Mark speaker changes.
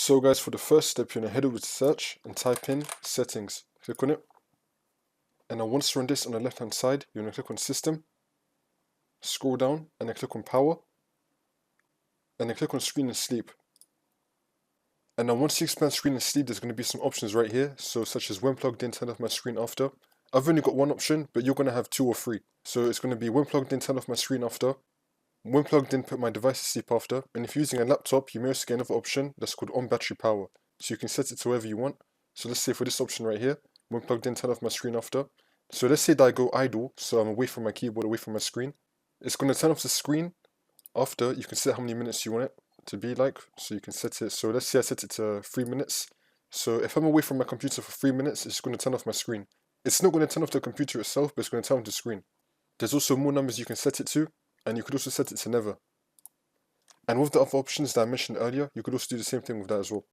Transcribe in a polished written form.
Speaker 1: So guys, for the first step, you're going to head over to search and type in settings. Click on it. And now once you're on this on the left hand side, you're going to click on system, scroll down and then click on power, and then click on screen and sleep. And now once you expand screen and sleep, there's going to be some options right here, so such as when plugged in, turn off my screen after. I've only got one option, but you're going to have 2 or 3. So it's going to be when plugged in, turn off my screen after, when plugged in, put my device to sleep after, and if you're using a laptop, you may also get another option that's called on battery power. So you can set it to wherever you want. So let's say for this option right here, when plugged in, turn off my screen after. So let's say that I go idle, so I'm away from my keyboard, away from my screen. It's going to turn off the screen after. You can set how many minutes you want it to be like, so you can set it. So let's say I set it to 3 minutes. So if I'm away from my computer for 3 minutes, it's going to turn off my screen. It's not going to turn off the computer itself, but it's going to turn off the screen. There's also more numbers you can set it to, and you could also set it to never. And with the other options that I mentioned earlier, you could also do the same thing with that as well.